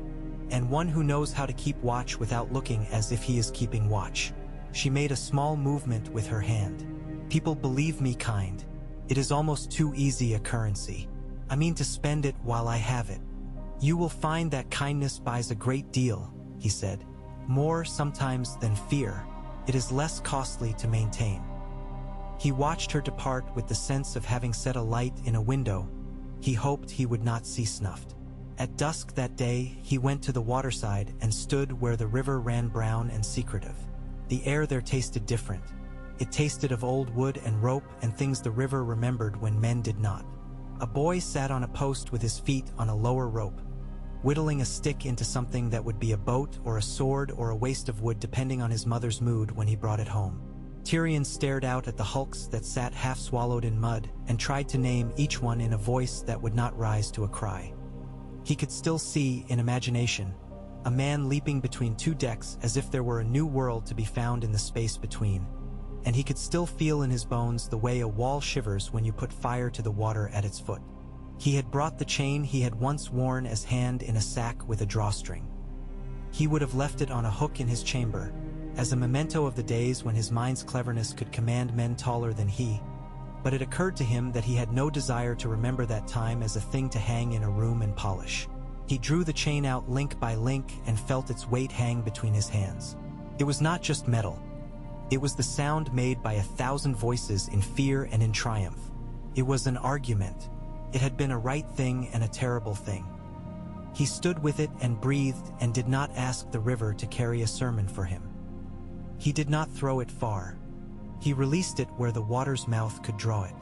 and one who knows how to keep watch without looking as if he is keeping watch." She made a small movement with her hand. "People believe me kind. It is almost too easy a currency. I mean to spend it while I have it." "You will find that kindness buys a great deal," he said. "More sometimes than fear. It is less costly to maintain." He watched her depart with the sense of having set a light in a window he hoped he would not see snuffed. At dusk that day, he went to the waterside and stood where the river ran brown and secretive. The air there tasted different. It tasted of old wood and rope and things the river remembered when men did not. A boy sat on a post with his feet on a lower rope, whittling a stick into something that would be a boat or a sword or a waste of wood depending on his mother's mood when he brought it home. Tyrion stared out at the hulks that sat half swallowed in mud and tried to name each one in a voice that would not rise to a cry. He could still see, in imagination, a man leaping between 2 decks as if there were a new world to be found in the space between, and he could still feel in his bones the way a wall shivers when you put fire to the water at its foot. He had brought the chain he had once worn as hand in a sack with a drawstring. He would have left it on a hook in his chamber, as a memento of the days when his mind's cleverness could command men taller than he, but it occurred to him that he had no desire to remember that time as a thing to hang in a room and polish. He drew the chain out link by link and felt its weight hang between his hands. It was not just metal. It was the sound made by 1,000 voices in fear and in triumph. It was an argument. It had been a right thing and a terrible thing. He stood with it and breathed and did not ask the river to carry a sermon for him. He did not throw it far. He released it where the water's mouth could draw it.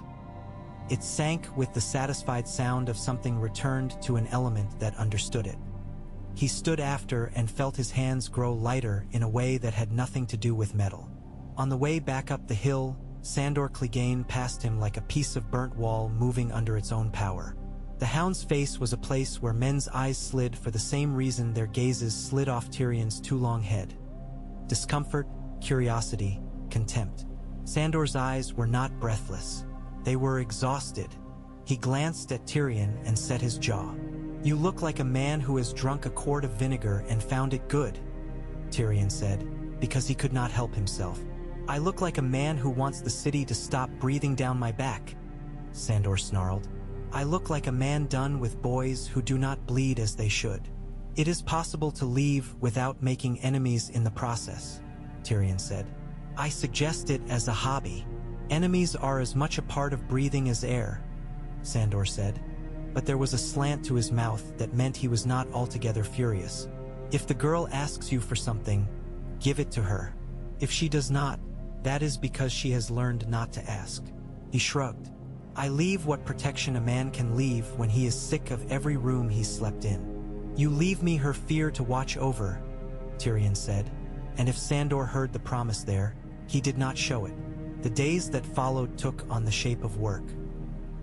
It sank with the satisfied sound of something returned to an element that understood it. He stood after and felt his hands grow lighter in a way that had nothing to do with metal. On the way back up the hill, Sandor Clegane passed him like a piece of burnt wall moving under its own power. The Hound's face was a place where men's eyes slid for the same reason their gazes slid off Tyrion's too long head. Discomfort, curiosity, contempt. Sandor's eyes were not breathless. They were exhausted. He glanced at Tyrion and set his jaw. "You look like a man who has drunk a quart of vinegar and found it good," Tyrion said, because he could not help himself. "I look like a man who wants the city to stop breathing down my back," Sandor snarled. "I look like a man done with boys who do not bleed as they should. It is possible to leave without making enemies in the process," Tyrion said. "I suggest it as a hobby. Enemies are as much a part of breathing as air," Sandor said, but there was a slant to his mouth that meant he was not altogether furious. "If the girl asks you for something, give it to her. If she does not, that is because she has learned not to ask." He shrugged. "I leave what protection a man can leave when he is sick of every room he's slept in." "You leave me her fear to watch over," Tyrion said, and if Sandor heard the promise there, he did not show it. The days that followed took on the shape of work.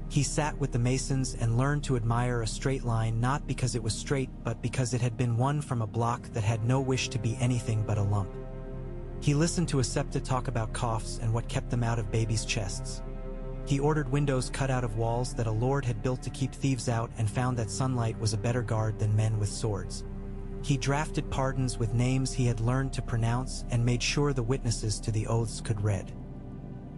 He sat with the masons and learned to admire a straight line not because it was straight but because it had been won from a block that had no wish to be anything but a lump. He listened to a septa talk about coughs and what kept them out of babies' chests. He ordered windows cut out of walls that a lord had built to keep thieves out and found that sunlight was a better guard than men with swords. He drafted pardons with names he had learned to pronounce and made sure the witnesses to the oaths could read.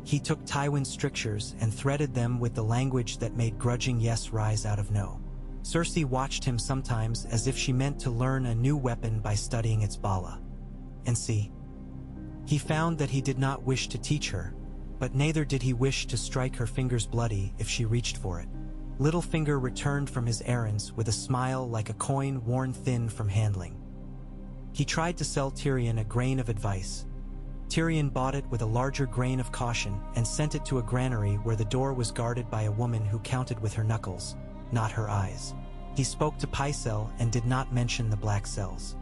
He took Tywin's strictures and threaded them with the language that made grudging yes rise out of no. Cersei watched him sometimes as if she meant to learn a new weapon by studying its bala. And see, he found that he did not wish to teach her, but neither did he wish to strike her fingers bloody if she reached for it. Littlefinger returned from his errands with a smile like a coin worn thin from handling. He tried to sell Tyrion a grain of advice. Tyrion bought it with a larger grain of caution and sent it to a granary where the door was guarded by a woman who counted with her knuckles, not her eyes. He spoke to Pycelle and did not mention the black cells.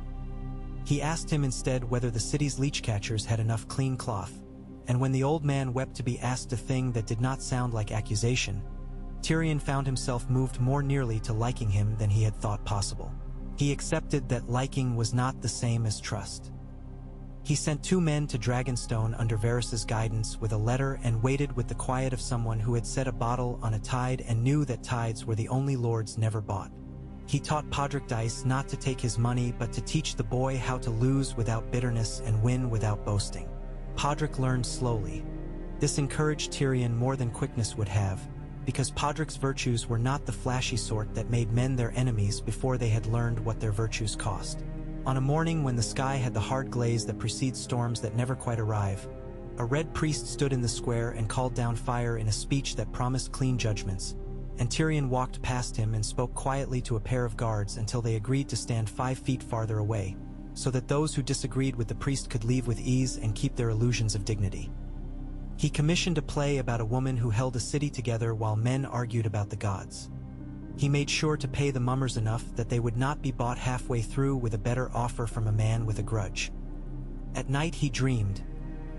He asked him instead whether the city's leech catchers had enough clean cloth, and when the old man wept to be asked a thing that did not sound like accusation, Tyrion found himself moved more nearly to liking him than he had thought possible. He accepted that liking was not the same as trust. He sent 2 men to Dragonstone under Varys's guidance with a letter and waited with the quiet of someone who had set a bottle on a tide and knew that tides were the only lords never bought. He taught Podrick Dice not to take his money but to teach the boy how to lose without bitterness and win without boasting. Podrick learned slowly. This encouraged Tyrion more than quickness would have, because Podrick's virtues were not the flashy sort that made men their enemies before they had learned what their virtues cost. On a morning when the sky had the hard glaze that precedes storms that never quite arrive, a red priest stood in the square and called down fire in a speech that promised clean judgments, and Tyrion walked past him and spoke quietly to a pair of guards until they agreed to stand 5 feet farther away, so that those who disagreed with the priest could leave with ease and keep their illusions of dignity. He commissioned a play about a woman who held a city together while men argued about the gods. He made sure to pay the mummers enough that they would not be bought halfway through with a better offer from a man with a grudge. At night he dreamed,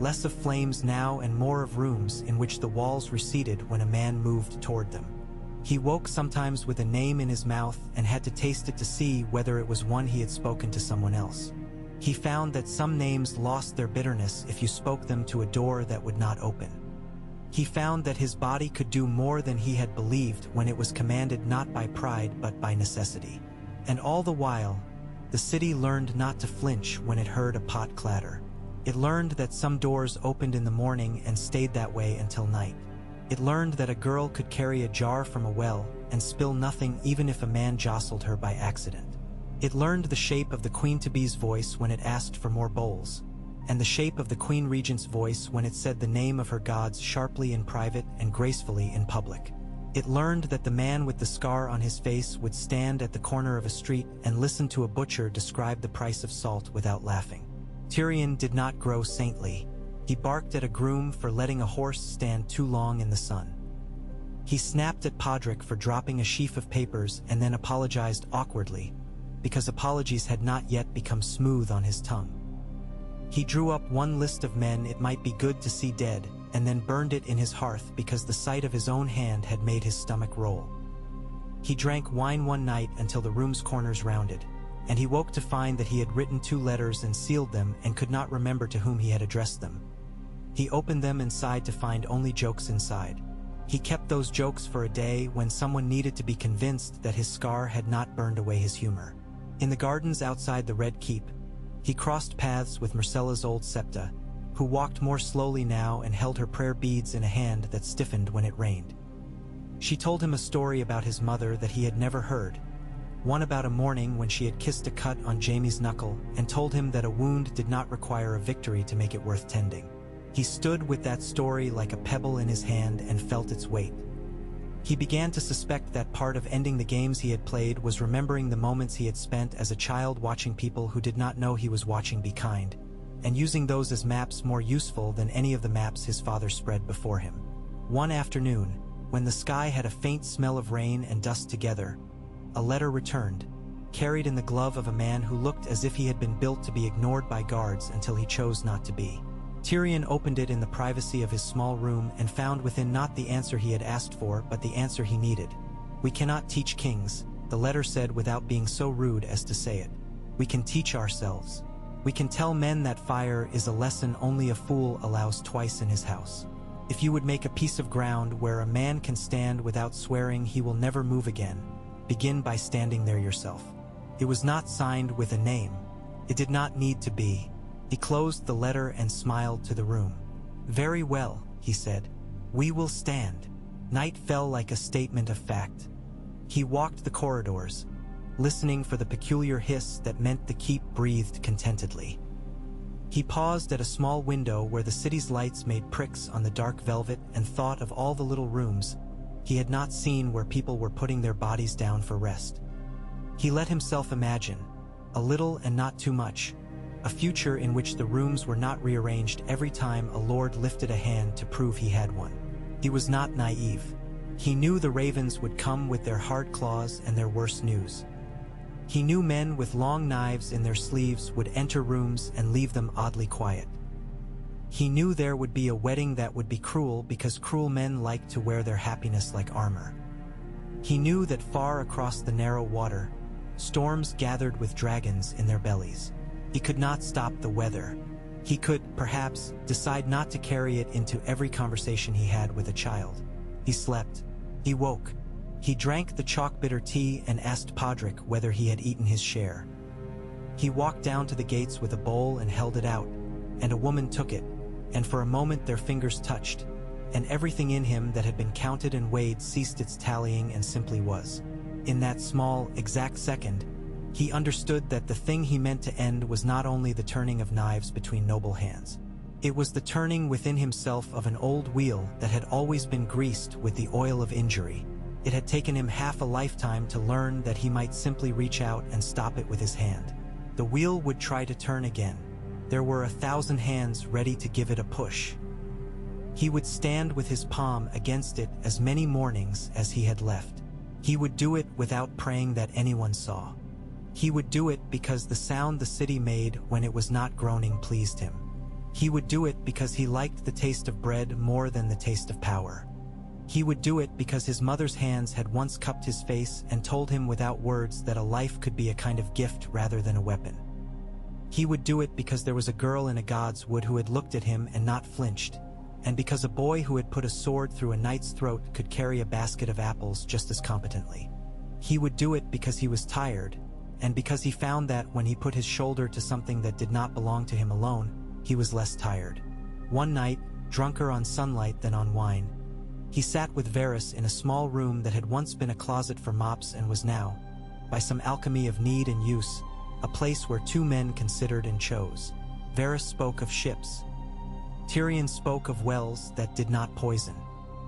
less of flames now and more of rooms in which the walls receded when a man moved toward them. He woke sometimes with a name in his mouth and had to taste it to see whether it was one he had spoken to someone else. He found that some names lost their bitterness if you spoke them to a door that would not open. He found that his body could do more than he had believed when it was commanded not by pride but by necessity. And all the while, the city learned not to flinch when it heard a pot clatter. It learned that some doors opened in the morning and stayed that way until night. It learned that a girl could carry a jar from a well and spill nothing even if a man jostled her by accident. It learned the shape of the Queen-to-be's voice when it asked for more bowls, and the shape of the Queen Regent's voice when it said the name of her gods sharply in private and gracefully in public. It learned that the man with the scar on his face would stand at the corner of a street and listen to a butcher describe the price of salt without laughing. Tyrion did not grow saintly. He barked at a groom for letting a horse stand too long in the sun. He snapped at Podrick for dropping a sheaf of papers and then apologized awkwardly, because apologies had not yet become smooth on his tongue. He drew up one list of men it might be good to see dead, and then burned it in his hearth because the sight of his own hand had made his stomach roll. He drank wine one night until the room's corners rounded, and he woke to find that he had written 2 letters and sealed them and could not remember to whom he had addressed them. He opened them and sighed to find only jokes inside. He kept those jokes for a day when someone needed to be convinced that his scar had not burned away his humor. In the gardens outside the Red Keep, he crossed paths with Myrcella's old septa, who walked more slowly now and held her prayer beads in a hand that stiffened when it rained. She told him a story about his mother that he had never heard, one about a morning when she had kissed a cut on Jaime's knuckle and told him that a wound did not require a victory to make it worth tending. He stood with that story like a pebble in his hand and felt its weight. He began to suspect that part of ending the games he had played was remembering the moments he had spent as a child watching people who did not know he was watching be kind, and using those as maps more useful than any of the maps his father spread before him. One afternoon, when the sky had a faint smell of rain and dust together, a letter returned, carried in the glove of a man who looked as if he had been built to be ignored by guards until he chose not to be. Tyrion opened it in the privacy of his small room and found within not the answer he had asked for, but the answer he needed. "We cannot teach kings," the letter said without being so rude as to say it. "We can teach ourselves. We can tell men that fire is a lesson only a fool allows twice in his house. If you would make a piece of ground where a man can stand without swearing he will never move again, begin by standing there yourself." It was not signed with a name. It did not need to be. He closed the letter and smiled to the room. "Very well," he said. "We will stand." Night fell like a statement of fact. He walked the corridors, listening for the peculiar hiss that meant the keep breathed contentedly. He paused at a small window where the city's lights made pricks on the dark velvet and thought of all the little rooms he had not seen where people were putting their bodies down for rest. He let himself imagine, a little and not too much, a future in which the rooms were not rearranged every time a lord lifted a hand to prove he had one. He was not naive. He knew the ravens would come with their hard claws and their worst news. He knew men with long knives in their sleeves would enter rooms and leave them oddly quiet. He knew there would be a wedding that would be cruel because cruel men liked to wear their happiness like armor. He knew that far across the narrow water, storms gathered with dragons in their bellies. He could not stop the weather. He could, perhaps, decide not to carry it into every conversation he had with a child. He slept. He woke. He drank the chalk-bitter tea and asked Podrick whether he had eaten his share. He walked down to the gates with a bowl and held it out, and a woman took it, and for a moment their fingers touched, and everything in him that had been counted and weighed ceased its tallying and simply was. In that small, exact second, he understood that the thing he meant to end was not only the turning of knives between noble hands. It was the turning within himself of an old wheel that had always been greased with the oil of injury. It had taken him half a lifetime to learn that he might simply reach out and stop it with his hand. The wheel would try to turn again. There were 1,000 hands ready to give it a push. He would stand with his palm against it as many mornings as he had left. He would do it without praying that anyone saw. He would do it because the sound the city made when it was not groaning pleased him. He would do it because he liked the taste of bread more than the taste of power. He would do it because his mother's hands had once cupped his face and told him without words that a life could be a kind of gift rather than a weapon. He would do it because there was a girl in a god's wood who had looked at him and not flinched, and because a boy who had put a sword through a knight's throat could carry a basket of apples just as competently. He would do it because he was tired, and because he found that when he put his shoulder to something that did not belong to him alone, he was less tired. One night, drunker on sunlight than on wine, he sat with Varys in a small room that had once been a closet for mops and was now, by some alchemy of need and use, a place where two men considered and chose. Varys spoke of ships. Tyrion spoke of wells that did not poison.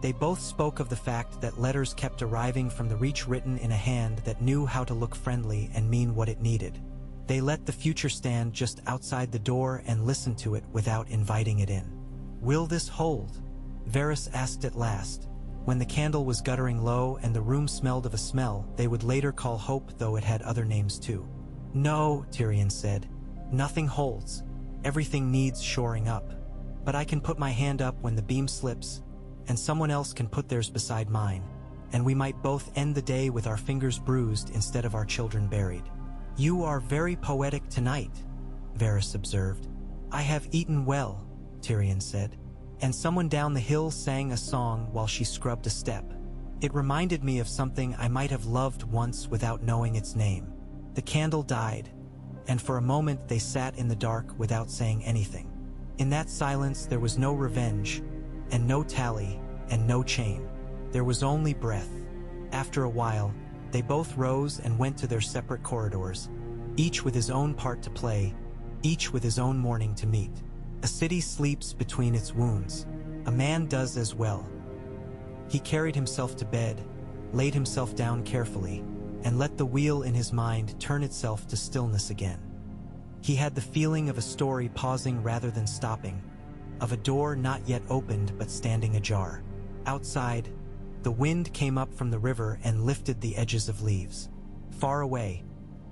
They both spoke of the fact that letters kept arriving from the Reach written in a hand that knew how to look friendly and mean what it needed. They let the future stand just outside the door and listened to it without inviting it in. "Will this hold?" Varys asked at last, when the candle was guttering low and the room smelled of a smell they would later call hope, though it had other names too. "No," Tyrion said. "Nothing holds. Everything needs shoring up. But I can put my hand up when the beam slips, and someone else can put theirs beside mine, and we might both end the day with our fingers bruised instead of our children buried." "You are very poetic tonight," Varys observed. "I have eaten well," Tyrion said. "And someone down the hill sang a song while she scrubbed a step. It reminded me of something I might have loved once without knowing its name." The candle died, and for a moment they sat in the dark without saying anything. In that silence there was no revenge, and no tally, and no chain. There was only breath. After a while, they both rose and went to their separate corridors, each with his own part to play, each with his own morning to meet. A city sleeps between its wounds. A man does as well. He carried himself to bed, laid himself down carefully, and let the wheel in his mind turn itself to stillness again. He had the feeling of a story pausing rather than stopping, of a door not yet opened but standing ajar. Outside, the wind came up from the river and lifted the edges of leaves. Far away,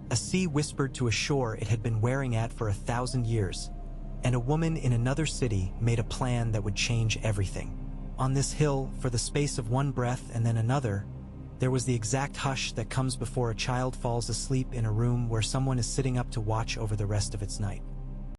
a sea whispered to a shore it had been wearing at for 1,000 years, and a woman in another city made a plan that would change everything. On this hill, for the space of one breath and then another, there was the exact hush that comes before a child falls asleep in a room where someone is sitting up to watch over the rest of its night.